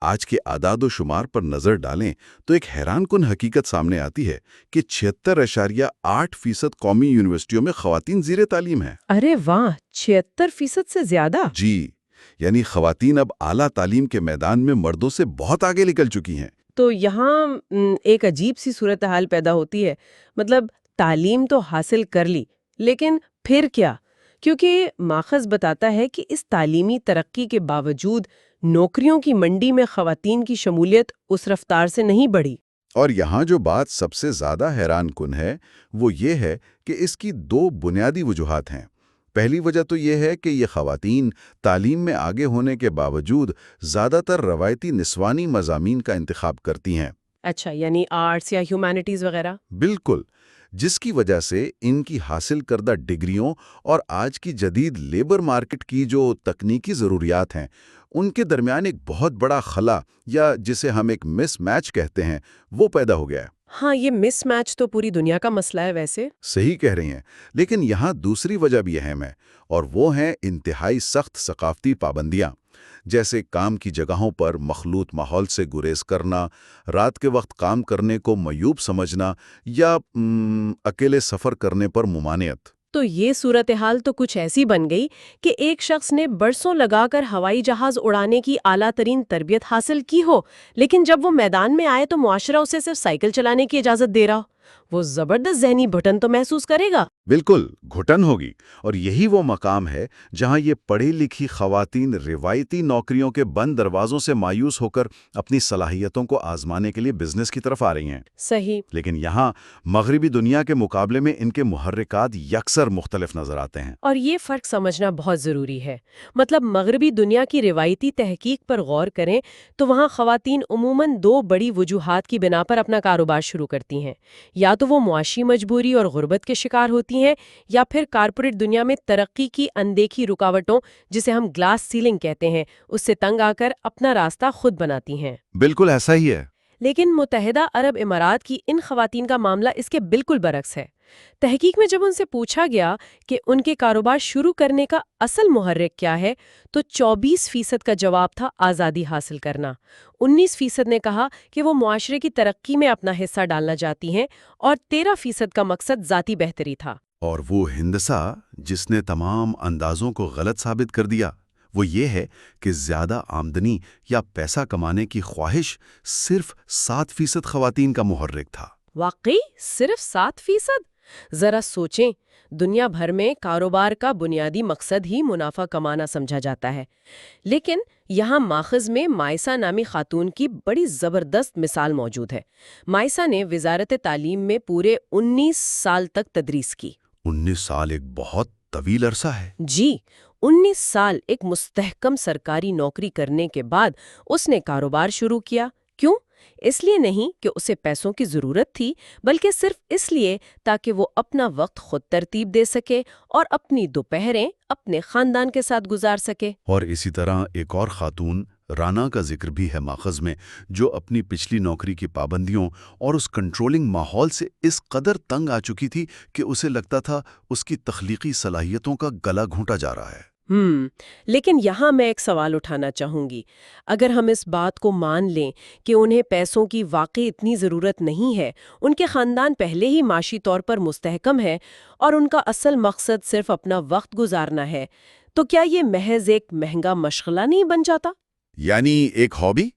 آج کے اعداد و شمار پر نظر ڈالیں تو ایک حیران کن حقیقت سامنے آتی ہے کہ 76.8% قومی یونیورسٹیوں میں خواتین زیر تعلیم ہیں۔ ارے واہ، 76% سے زیادہ؟ جی، یعنی خواتین اب اعلیٰ تعلیم کے میدان میں مردوں سے بہت آگے نکل چکی ہیں۔ تو یہاں ایک عجیب سی صورتحال پیدا ہوتی ہے، مطلب تعلیم تو حاصل کر لی، لیکن پھر کیا؟ کیونکہ ماخذ بتاتا ہے کہ اس تعلیمی ترقی کے باوجود نوکریوں کی منڈی میں خواتین کی شمولیت اس رفتار سے نہیں بڑھی۔ اور یہاں جو بات سب سے زیادہ حیران کن ہے وہ یہ ہے کہ اس کی دو بنیادی وجوہات ہیں۔ پہلی وجہ تو یہ ہے کہ یہ خواتین تعلیم میں آگے ہونے کے باوجود زیادہ تر روایتی نسوانی مضامین کا انتخاب کرتی ہیں۔ اچھا، یعنی آرٹس یا ہیومینٹیز وغیرہ؟ بالکل، جس کی وجہ سے ان کی حاصل کردہ ڈگریوں اور آج کی جدید لیبر مارکیٹ کی جو تکنیکی ضروریات ہیں ان کے درمیان ایک بہت بڑا خلا یا جسے ہم ایک مس میچ کہتے ہیں وہ پیدا ہو گیا ہے۔ ہاں، یہ مس میچ تو پوری دنیا کا مسئلہ ہے ویسے۔ صحیح کہہ رہی ہیں، لیکن یہاں دوسری وجہ بھی اہم ہے، اور وہ ہیں انتہائی سخت ثقافتی پابندیاں، جیسے کام کی جگہوں پر مخلوط ماحول سے گریز کرنا، رات کے وقت کام کرنے کو معیوب سمجھنا یا اکیلے سفر کرنے پر ممانعت۔ تو یہ صورتحال تو کچھ ایسی بن گئی کہ ایک شخص نے برسوں لگا کر ہوائی جہاز اڑانے کی اعلیٰ ترین تربیت حاصل کی ہو، لیکن جب وہ میدان میں آئے تو معاشرہ اسے صرف سائیکل چلانے کی اجازت دے رہا ہو۔ وہ زبردست ذہنی بھٹن تو محسوس کرے گا۔ بالکل، گھٹن ہوگی، اور یہی وہ مقام ہے جہاں یہ پڑھی لکھی خواتین روایتی نوکریوں کے بند دروازوں سے مایوس ہو کر اپنی صلاحیتوں کو آزمانے کے لیے بزنس کی طرف آ رہی ہیں۔ صحیح۔ لیکن یہاں مغربی دنیا کے مقابلے میں ان کے محرکات یکسر مختلف نظر آتے ہیں۔ اور یہ فرق سمجھنا بہت ضروری ہے۔ مطلب مغربی دنیا کی روایتی تحقیق پر غور کریں تو وہاں خواتین عموماً دو بڑی وجوہات کی بنا پر اپنا کاروبار شروع کرتی ہیں۔ یا تو وہ معاشی مجبوری اور غربت کے شکار ہوتی ہیں، یا پھر کارپوریٹ دنیا میں ترقی کی اندیکھی رکاوٹوں، جسے ہم گلاس سیلنگ کہتے ہیں، اس سے تنگ آ کر اپنا راستہ خود بناتی ہیں۔ بالکل ایسا ہی ہے۔ لیکن متحدہ عرب امارات کی ان خواتین کا معاملہ اس کے بالکل برعکس ہے۔ تحقیق میں جب ان سے پوچھا گیا کہ ان کے کاروبار شروع کرنے کا اصل محرک کیا ہے، تو 24% کا جواب تھا آزادی حاصل کرنا، 19% نے کہا کہ وہ معاشرے کی ترقی میں اپنا حصہ ڈالنا چاہتی ہیں، اور 13% کا مقصد ذاتی بہتری تھا۔ اور وہ ہندسہ جس نے تمام اندازوں کو غلط ثابت کر دیا وہ یہ ہے کہ زیادہ آمدنی یا پیسہ کمانے کی خواہش صرف 7% خواتین کا محرک تھا۔ واقعی صرف 7%؟ ذرا سوچیں، دنیا بھر میں کاروبار کا بنیادی مقصد ہی منافع کمانا سمجھا جاتا ہے، لیکن یہاں ماخذ میں مائسہ نامی خاتون کی بڑی زبردست مثال موجود ہے۔ مائسہ نے وزارت تعلیم میں پورے 19 سال تک تدریس کی۔ 19 سال ایک بہت طویل عرصہ ہے۔ جی، 19 سال ایک مستحکم سرکاری نوکری کرنے کے بعد اس نے کاروبار شروع کیا۔ کیوں؟ اس لیے نہیں کہ اسے پیسوں کی ضرورت تھی، بلکہ صرف اس لیے تاکہ وہ اپنا وقت خود ترتیب دے سکے اور اپنی دوپہریں اپنے خاندان کے ساتھ گزار سکے۔ اور اسی طرح ایک اور خاتون رانا کا ذکر بھی ہے ماخذ میں، جو اپنی پچھلی نوکری کی پابندیوں اور اس کنٹرولنگ ماحول سے اس قدر تنگ آ چکی تھی کہ اسے لگتا تھا اس کی تخلیقی صلاحیتوں کا گلا گھونٹا جا رہا ہے۔ لیکن یہاں میں ایک سوال اٹھانا چاہوں گی۔ اگر ہم اس بات کو مان لیں کہ انہیں پیسوں کی واقعی اتنی ضرورت نہیں ہے، ان کے خاندان پہلے ہی معاشی طور پر مستحکم ہے اور ان کا اصل مقصد صرف اپنا وقت گزارنا ہے، تو کیا یہ محض ایک مہنگا مشغلہ نہیں بن جاتا؟ یعنی ایک ہابی؟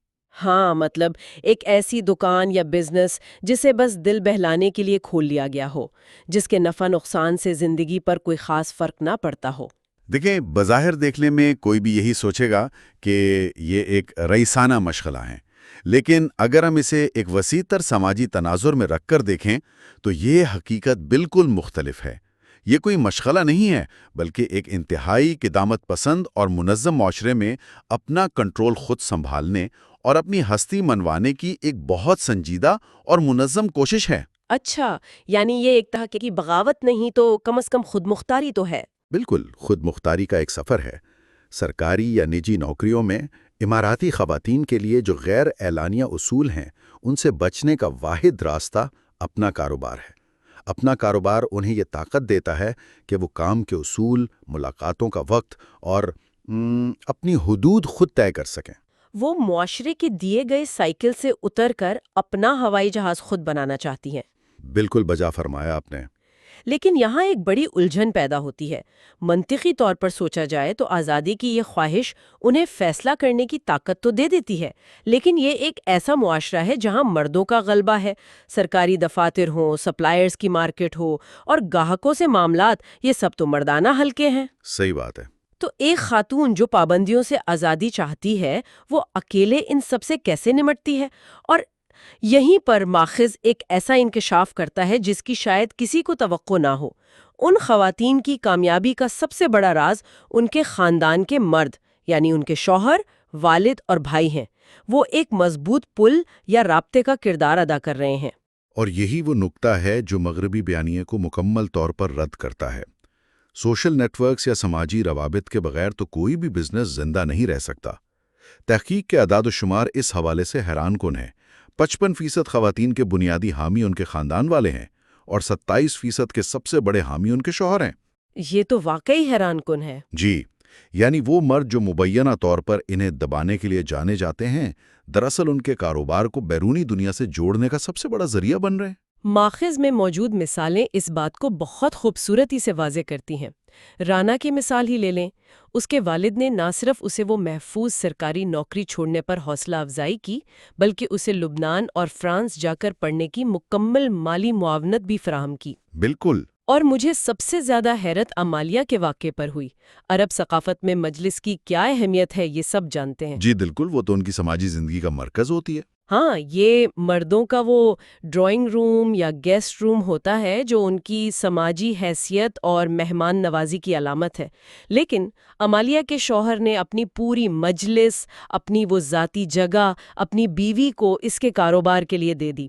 ہاں، مطلب ایک ایسی دکان یا بزنس جسے بس دل بہلانے کے لیے کھول لیا گیا ہو، جس کے نفع نقصان سے زندگی پر کوئی خاص فرق نہ پڑتا ہو۔ دیکھیں، بظاہر دیکھنے میں کوئی بھی یہی سوچے گا کہ یہ ایک رئیسانہ مشغلہ ہے، لیکن اگر ہم اسے ایک وسیع تر سماجی تناظر میں رکھ کر دیکھیں تو یہ حقیقت بالکل مختلف ہے۔ یہ کوئی مشغلہ نہیں ہے، بلکہ ایک انتہائی قدامت پسند اور منظم معاشرے میں اپنا کنٹرول خود سنبھالنے اور اپنی ہستی منوانے کی ایک بہت سنجیدہ اور منظم کوشش ہے۔ اچھا، یعنی یہ ایک طرح کی بغاوت نہیں تو کم از کم خود مختاری تو ہے۔ بالکل، خود مختاری کا ایک سفر ہے۔ سرکاری یا نجی نوکریوں میں اماراتی خواتین کے لیے جو غیر اعلانیہ اصول ہیں، ان سے بچنے کا واحد راستہ اپنا کاروبار ہے۔ اپنا کاروبار انہیں یہ طاقت دیتا ہے کہ وہ کام کے اصول، ملاقاتوں کا وقت اور اپنی حدود خود طے کر سکیں۔ وہ معاشرے کے دیے گئے سائیکل سے اتر کر اپنا ہوائی جہاز خود بنانا چاہتی ہیں۔ بالکل بجا فرمایا آپ نے۔ لیکن یہاں ایک بڑی الجھن پیدا ہوتی ہے۔ منطقی طور پر سوچا جائے تو آزادی کی یہ خواہش انہیں فیصلہ کرنے کی طاقت تو دے دیتی ہے، لیکن یہ ایک ایسا معاشرہ ہے جہاں مردوں کا غلبہ ہے، سرکاری دفاتر ہوں، سپلائرز کی مارکیٹ ہو اور گاہکوں سے معاملات، یہ سب تو مردانہ حلقے ہیں۔ صحیح بات ہے۔ تو ایک خاتون جو پابندیوں سے آزادی چاہتی ہے، وہ اکیلے ان سب سے کیسے نمٹتی ہے؟ اور یہیں پر ماخذ ایک ایسا انکشاف کرتا ہے جس کی شاید کسی کو توقع نہ ہو۔ ان خواتین کی کامیابی کا سب سے بڑا راز ان کے خاندان کے مرد، یعنی ان کے شوہر، والد اور بھائی ہیں۔ وہ ایک مضبوط پل یا رابطے کا کردار ادا کر رہے ہیں۔ اور یہی وہ نکتہ ہے جو مغربی بیانیے کو مکمل طور پر رد کرتا ہے۔ سوشل نیٹ ورکس یا سماجی روابط کے بغیر تو کوئی بھی بزنس زندہ نہیں رہ سکتا۔ تحقیق کے اعداد و شمار اس حوالے سے حیران کن ہیں۔ 55% خواتین کے بنیادی حامی ان کے خاندان والے ہیں اور 27% کے سب سے بڑے حامی ان کے شوہر ہیں۔ یہ تو واقعی حیران کن ہے۔ جی، یعنی وہ مرد جو مبینہ طور پر انہیں دبانے کے لیے جانے جاتے ہیں، دراصل ان کے کاروبار کو بیرونی دنیا سے جوڑنے کا سب سے بڑا ذریعہ بن رہے ہیں۔ ماخذ میں موجود مثالیں اس بات کو بہت خوبصورتی سے واضح کرتی ہیں۔ رانا کی مثال ہی لے لیں۔ اس کے والد نے نہ صرف اسے وہ محفوظ سرکاری نوکری چھوڑنے پر حوصلہ افزائی کی، بلکہ اسے لبنان اور فرانس جا کر پڑھنے کی مکمل مالی معاونت بھی فراہم کی۔ بالکل۔ اور مجھے سب سے زیادہ حیرت عمالیہ کے واقعے پر ہوئی۔ عرب ثقافت میں مجلس کی کیا اہمیت ہے یہ سب جانتے ہیں۔ جی بالکل، وہ تو ان کی سماجی زندگی کا مرکز ہوتی ہے۔ ہاں، یہ مردوں کا وہ ڈرائنگ روم یا گیسٹ روم ہوتا ہے جو ان کی سماجی حیثیت اور مہمان نوازی کی علامت ہے، لیکن عمالیہ کے شوہر نے اپنی پوری مجلس، اپنی وہ ذاتی جگہ، اپنی بیوی کو اس کے کاروبار کے لیے دے دی۔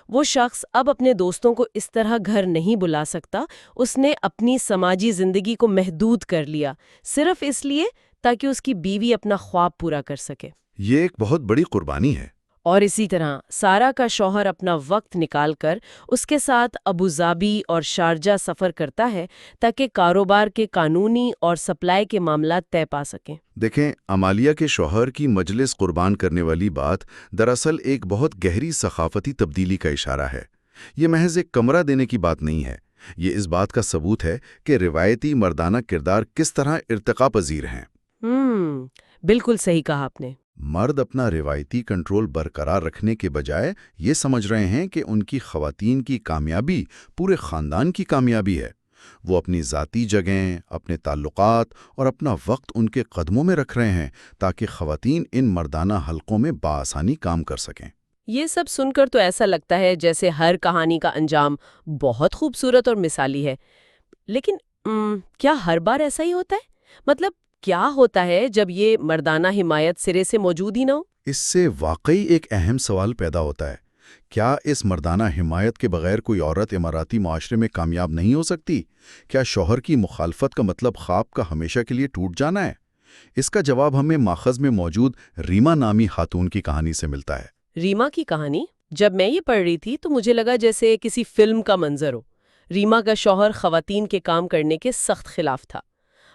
وہ شخص اب اپنے دوستوں کو اس طرح گھر نہیں بلا سکتا۔ اس نے اپنی سماجی زندگی کو محدود کر لیا، صرف اس لیے تاکہ اس کی بیوی اپنا خواب پورا کر سکے۔ یہ ایک بہت بڑی قربانی ہے۔ اور اسی طرح سارا کا شوہر اپنا وقت نکال کر اس کے ساتھ ابوظہبی اور شارجہ سفر کرتا ہے تاکہ کاروبار کے قانونی اور سپلائی کے معاملات طے پا سکیں۔ دیکھیں، عمالیہ کے شوہر کی مجلس قربان کرنے والی بات دراصل ایک بہت گہری ثقافتی تبدیلی کا اشارہ ہے۔ یہ محض ایک کمرہ دینے کی بات نہیں ہے، یہ اس بات کا ثبوت ہے کہ روایتی مردانہ کردار کس طرح ارتقا پذیر ہیں۔ بالکل صحیح کہا آپ نے۔ مرد اپنا روایتی کنٹرول برقرار رکھنے کے بجائے یہ سمجھ رہے ہیں کہ ان کی خواتین کی کامیابی پورے خاندان کی کامیابی ہے۔ وہ اپنی ذاتی جگہیں، اپنے تعلقات اور اپنا وقت ان کے قدموں میں رکھ رہے ہیں تاکہ خواتین ان مردانہ حلقوں میں بآسانی کام کر سکیں۔ یہ سب سن کر تو ایسا لگتا ہے جیسے ہر کہانی کا انجام بہت خوبصورت اور مثالی ہے، لیکن کیا ہر بار ایسا ہی ہوتا ہے؟ مطلب کیا ہوتا ہے جب یہ مردانہ حمایت سرے سے موجود ہی نہ ہو؟ اس سے واقعی ایک اہم سوال پیدا ہوتا ہے۔ کیا اس مردانہ حمایت کے بغیر کوئی عورت اماراتی معاشرے میں کامیاب نہیں ہو سکتی؟ کیا شوہر کی مخالفت کا مطلب خواب کا ہمیشہ کے لیے ٹوٹ جانا ہے؟ اس کا جواب ہمیں ماخذ میں موجود ریما نامی خاتون کی کہانی سے ملتا ہے۔ ریما کی کہانی؟ جب میں یہ پڑھ رہی تھی تو مجھے لگا جیسے کسی فلم کا منظر ہو۔ ریما کا شوہر خواتین کے کام کرنے کے سخت خلاف تھا۔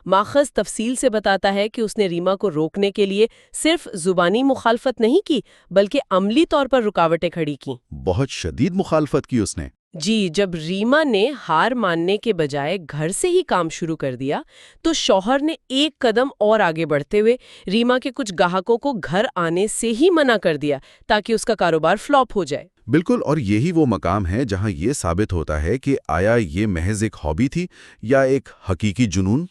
ماخذ تفصیل سے بتاتا ہے کہ اس نے ریما کو روکنے کے لیے صرف زبانی مخالفت نہیں کی بلکہ عملی طور پر رکاوٹیں کھڑی کیں۔ بہت شدید مخالفت کی اس نے۔ جی، جب ریما نے ہار ماننے کے بجائے گھر سے ہی کام شروع کر دیا تو شوہر نے ایک قدم اور آگے بڑھتے ہوئے ریما کے کچھ گاہکوں کو گھر آنے سے ہی منع کر دیا تاکہ اس کا کاروبار فلاپ ہو جائے۔ بالکل، اور یہی وہ مقام ہے جہاں یہ ثابت ہوتا ہے کہ آیا یہ محض ایک ہابی تھی یا ایک حقیقی جنون؟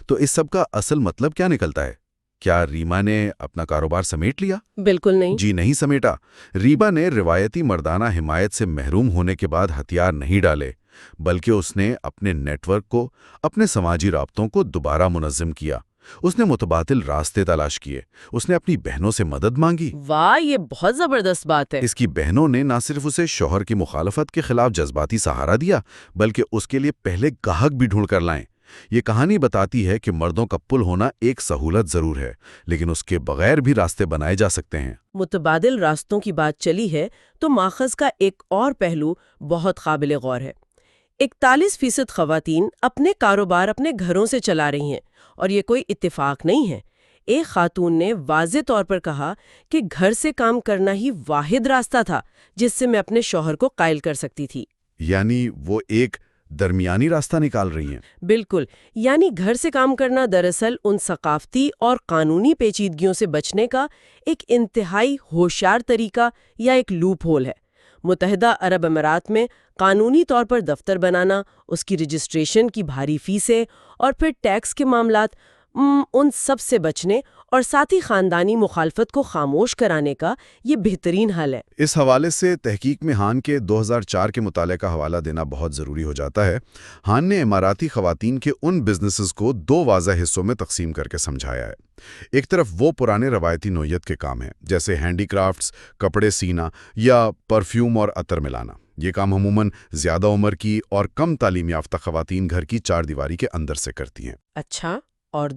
تو اس سب کا اصل مطلب کیا نکلتا ہے؟ کیا ریما نے اپنا کاروبار سمیٹ لیا؟ بالکل نہیں۔ جی نہیں سمیٹا۔ ریما نے روایتی مردانہ حمایت سے محروم ہونے کے بعد ہتھیار نہیں ڈالے، بلکہ اس نے اپنے نیٹ ورک کو، اپنے سماجی رابطوں کو دوبارہ منظم کیا۔ اس نے متبادل راستے تلاش کیے، اس نے اپنی بہنوں سے مدد مانگی۔ واہ، یہ بہت زبردست بات ہے۔ اس کی بہنوں نے نہ صرف اسے شوہر کی مخالفت کے خلاف جذباتی سہارا دیا، بلکہ اس کے لیے پہلے گاہک بھی ڈھونڈ کر لائیں۔ یہ کہانی بتاتی ہے کہ مردوں کا پل ہونا ایک سہولت ضرور ہے، لیکن اس کے بغیر بھی راستے بنائے جا سکتے ہیں۔ متبادل راستوں کی بات چلی ہے تو ماخذ کا ایک اور پہلو بہت قابل غور ہے۔ 41% خواتین اپنے کاروبار اپنے گھروں سے چلا رہی ہیں، اور یہ کوئی اتفاق نہیں ہے۔ ایک خاتون نے واضح طور پر کہا کہ گھر سے کام کرنا ہی واحد راستہ تھا جس سے میں اپنے شوہر کو قائل کر سکتی تھی۔ یعنی وہ ایک درمیانی راستہ نکال رہی ہیں۔ بالکل، یعنی گھر سے کام کرنا دراصل ان ثقافتی اور قانونی پیچیدگیوں سے بچنے کا ایک انتہائی ہوشیار طریقہ یا ایک لوپ ہول ہے۔ متحدہ عرب امارات میں قانونی طور پر دفتر بنانا، اس کی رجسٹریشن کی بھاری فیسیں اور پھر ٹیکس کے معاملات، ان سب سے بچنے اور ساتھ ہی خاندانی مخالفت کو خاموش کرانے کا یہ بہترین حل ہے۔ اس حوالے سے تحقیق میں ہان کے 2004 کے مطالعے کا حوالہ دینا بہت ضروری ہو جاتا ہے۔ ہان نے اماراتی خواتین کے ان بزنسز کو 2 واضح حصوں میں تقسیم کر کے سمجھایا ہے۔ ایک طرف وہ پرانے روایتی نوعیت کے کام ہیں، جیسے ہینڈی کرافٹس، کپڑے سینا یا پرفیوم اور عطر ملانا۔ یہ کام عموماً زیادہ عمر کی اور کم تعلیم یافتہ خواتین گھر کی 4 دیواری کے اندر سے کرتی ہیں۔ اچھا، اور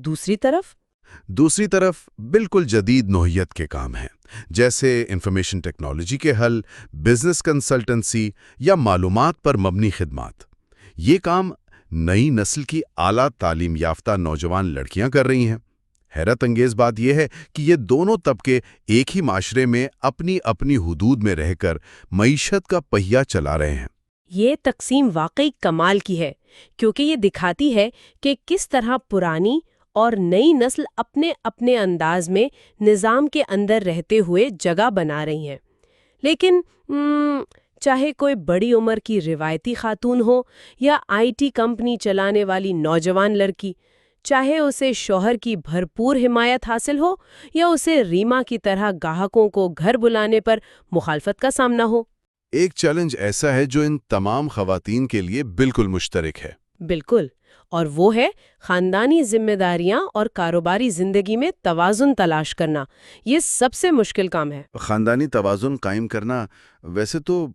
دوسری طرف بالکل جدید نوعیت کے کام ہیں، جیسے انفارمیشن ٹیکنالوجی کے حل، بزنس کنسلٹنسی یا معلومات پر مبنی خدمات۔ یہ کام نئی نسل کی اعلیٰ تعلیم یافتہ نوجوان لڑکیاں کر رہی ہیں۔ حیرت انگیز بات یہ ہے کہ یہ دونوں طبقے ایک ہی معاشرے میں اپنی اپنی حدود میں رہ کر معیشت کا پہیہ چلا رہے ہیں۔ یہ تقسیم واقعی کمال کی ہے، کیونکہ یہ دکھاتی ہے کہ کس طرح پرانی اور نئی نسل اپنے اپنے انداز میں نظام کے اندر رہتے ہوئے جگہ بنا رہی ہیں۔ لیکن چاہے کوئی بڑی عمر کی روایتی خاتون ہو یا IT کمپنی چلانے والی نوجوان لڑکی، چاہے اسے شوہر کی بھرپور حمایت حاصل ہو یا اسے ریما کی طرح گاہکوں کو گھر بلانے پر مخالفت کا سامنا ہو، ایک چیلنج ایسا ہے جو ان تمام خواتین کے لیے بالکل مشترک ہے۔ بالکل، اور وہ ہے خاندانی ذمہ داریاں اور کاروباری زندگی میں توازن تلاش کرنا۔ یہ سب سے مشکل کام ہے۔ خاندانی توازن قائم کرنا ویسے تو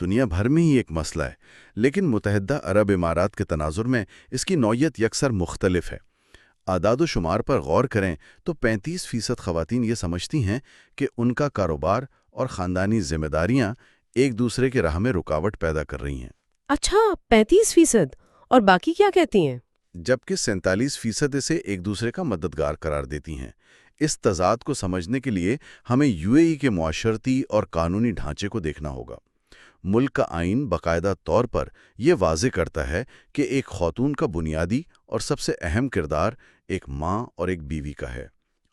دنیا بھر میں ہی ایک مسئلہ ہے، لیکن متحدہ عرب امارات کے تناظر میں اس کی نوعیت یکسر مختلف ہے۔ اعداد و شمار پر غور کریں تو 35% خواتین یہ سمجھتی ہیں کہ ان کا کاروبار اور خاندانی ذمہ داریاں ایک دوسرے کے راہ میں رکاوٹ پیدا کر رہی ہیں۔ اچھا، 35%؟ اور باقی کیا کہتی ہیں؟ جبکہ 47% اسے ایک دوسرے کا مددگار قرار دیتی ہیں۔ اس تضاد کو سمجھنے کے لیے ہمیں UAE کے معاشرتی اور قانونی ڈھانچے کو دیکھنا ہوگا۔ ملک کا آئین باقاعدہ طور پر یہ واضح کرتا ہے کہ ایک خاتون کا بنیادی اور سب سے اہم کردار ایک ماں اور ایک بیوی کا ہے،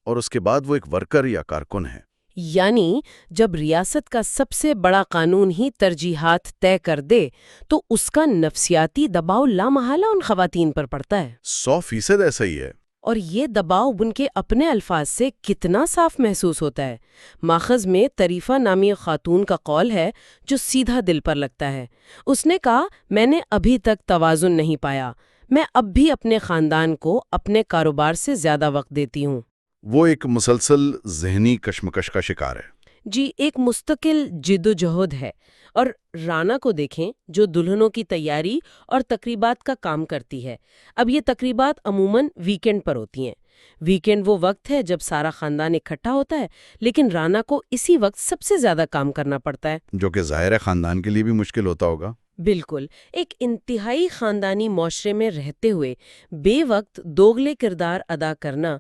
اور اس کے بعد وہ ایک ورکر یا کارکن ہے۔ یعنی جب ریاست کا سب سے بڑا قانون ہی ترجیحات طے کر دے تو اس کا نفسیاتی دباؤ لامحالہ ان خواتین پر پڑتا ہے۔ 100% ایسا ہی ہے۔ اور یہ دباؤ ان کے اپنے الفاظ سے کتنا صاف محسوس ہوتا ہے۔ ماخذ میں طریفہ نامی خاتون کا قول ہے جو سیدھا دل پر لگتا ہے۔ اس نے کہا، میں نے ابھی تک توازن نہیں پایا، میں اب بھی اپنے خاندان کو اپنے کاروبار سے زیادہ وقت دیتی ہوں۔ وہ ایک مسلسل ذہنی کشمکش کا شکار ہے۔ جی، ایک مستقل جد و جہد ہے۔ اور رانا کو دیکھیں جو دلہنوں کی تیاری اور تقریبات کا کام کرتی ہے۔ اب یہ تقریبات عموماً ویکینڈ پر ہوتی ہیں۔ ویکینڈ وہ وقت ہے جب سارا خاندان اکٹھا ہوتا ہے، لیکن رانا کو اسی وقت سب سے زیادہ کام کرنا پڑتا ہے، جو کہ ظاہر ہے خاندان کے لیے بھی مشکل ہوتا ہوگا۔ بالکل، ایک انتہائی خاندانی معاشرے میں رہتے ہوئے بے وقت دوگلے کردار ادا کرنا،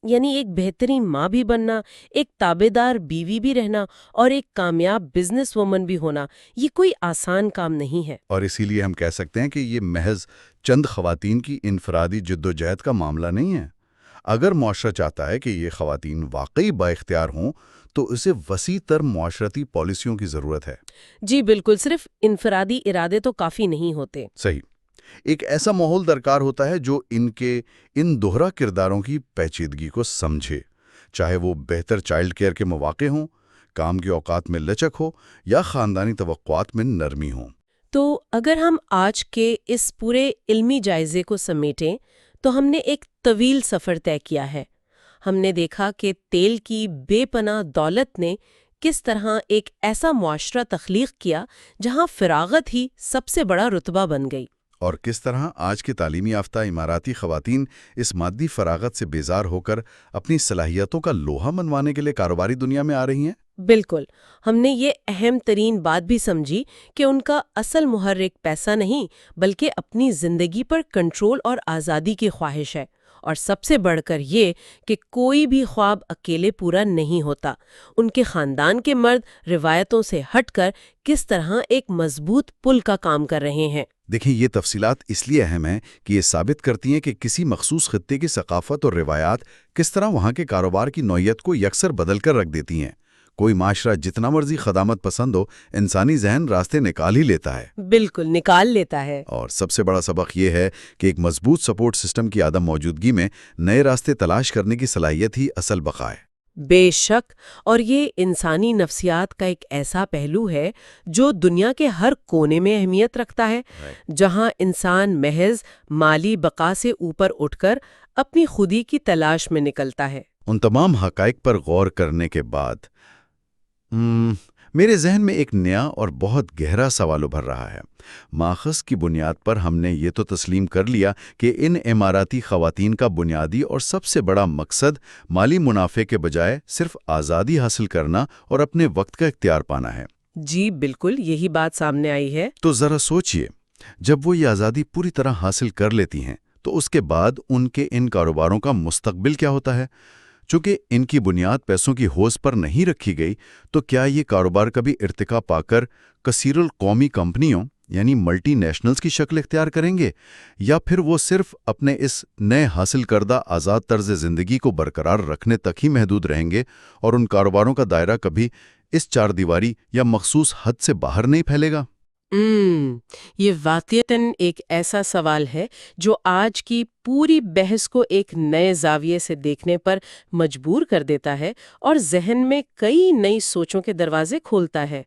یعنی ایک بہترین ماں بھی بننا، ایک تابع دار بیوی بھی رہنا اور ایک کامیاب بزنس وومن بھی ہونا، یہ کوئی آسان کام نہیں ہے۔ اور اسی لیے ہم کہہ سکتے ہیں کہ یہ محض چند خواتین کی انفرادی جدوجہد کا معاملہ نہیں ہے۔ اگر معاشرہ چاہتا ہے کہ یہ خواتین واقعی بااختیار ہوں تو اسے وسیع تر معاشرتی پالیسیوں کی ضرورت ہے۔ جی بالکل، صرف انفرادی ارادے تو کافی نہیں ہوتے۔ صحیح، ایک ایسا ماحول درکار ہوتا ہے جو ان دوہرا کرداروں کی پیچیدگی کو سمجھے، چاہے وہ بہتر چائلڈ کیئر کے مواقع ہوں، کام کے اوقات میں لچک ہو یا خاندانی توقعات میں نرمی ہو۔ تو اگر ہم آج کے اس پورے علمی جائزے کو سمیٹیں تو ہم نے ایک طویل سفر طے کیا ہے۔ ہم نے دیکھا کہ تیل کی بے پناہ دولت نے کس طرح ایک ایسا معاشرہ تخلیق کیا جہاں فراغت ہی سب سے بڑا رتبہ بن گئی، اور کس طرح آج کے تعلیمی یافتہ اماراتی خواتین اس مادی فراغت سے بیزار ہو کر اپنی صلاحیتوں کا لوہا منوانے کے لیے کاروباری دنیا میں آ رہی ہیں۔ بالکل، ہم نے یہ اہم ترین بات بھی سمجھی کہ ان کا اصل محرک پیسہ نہیں بلکہ اپنی زندگی پر کنٹرول اور آزادی کی خواہش ہے، اور سب سے بڑھ کر یہ کہ کوئی بھی خواب اکیلے پورا نہیں ہوتا. ان کے خاندان کے مرد روایتوں سے ہٹ کر کس طرح ایک مضبوط پل کا کام کر رہے ہیں. دیکھیں یہ تفصیلات اس لیے اہم ہیں کہ یہ ثابت کرتی ہیں کہ کسی مخصوص خطے کی ثقافت اور روایات کس طرح وہاں کے کاروبار کی نوعیت کو یکسر بدل کر رکھ دیتی ہیں. کوئی معاشرہ جتنا مرضی خدامت پسند ہو، انسانی ذہن راستے نکال ہی لیتا ہے. بالکل نکال لیتا ہے. اور سب سے بڑا سبق یہ ہے کہ ایک مضبوط سپورٹ سسٹم کی عدم موجودگی میں نئے راستے تلاش کرنے کی صلاحیت ہی اصل بقا ہے. بے شک. اور یہ انسانی نفسیات کا ایک ایسا پہلو ہے جو دنیا کے ہر کونے میں اہمیت رکھتا ہے، جہاں انسان محض مالی بقا سے اوپر اٹھ کر اپنی خودی کی تلاش میں نکلتا ہے. ان تمام حقائق پر غور کرنے کے بعد میرے ذہن میں ایک نیا اور بہت گہرا سوال ابھر رہا ہے. ماخذ کی بنیاد پر ہم نے یہ تو تسلیم کر لیا کہ ان اماراتی خواتین کا بنیادی اور سب سے بڑا مقصد مالی منافع کے بجائے صرف آزادی حاصل کرنا اور اپنے وقت کا اختیار پانا ہے. جی بالکل یہی بات سامنے آئی ہے. تو ذرا سوچئے، جب وہ یہ آزادی پوری طرح حاصل کر لیتی ہیں تو اس کے بعد ان کے ان کاروباروں کا مستقبل کیا ہوتا ہے؟ چونکہ ان کی بنیاد پیسوں کی ہوز پر نہیں رکھی گئی، تو کیا یہ کاروبار کبھی ارتقا پا کر کثیر القومی کمپنیوں یعنی ملٹی نیشنلز کی شکل اختیار کریں گے، یا پھر وہ صرف اپنے اس نئے حاصل کردہ آزاد طرز زندگی کو برقرار رکھنے تک ہی محدود رہیں گے اور ان کاروباروں کا دائرہ کبھی اس چار دیواری یا مخصوص حد سے باہر نہیں پھیلے گا؟ یہ واقعتاً ایک ایسا سوال ہے جو آج کی پوری بحث کو ایک نئے زاویے سے دیکھنے پر مجبور کر دیتا ہے اور ذہن میں کئی نئی سوچوں کے دروازے کھولتا ہے.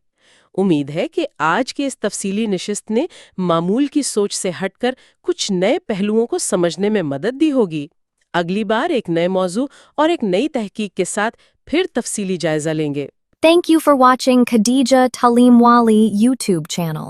امید ہے کہ آج کے اس تفصیلی نشست نے معمول کی سوچ سے ہٹ کر کچھ نئے پہلوؤں کو سمجھنے میں مدد دی ہوگی. اگلی بار ایک نئے موضوع اور ایک نئی تحقیق کے ساتھ پھر تفصیلی جائزہ لیں گے. Thank you for watching Khadija Talimwali YouTube channel.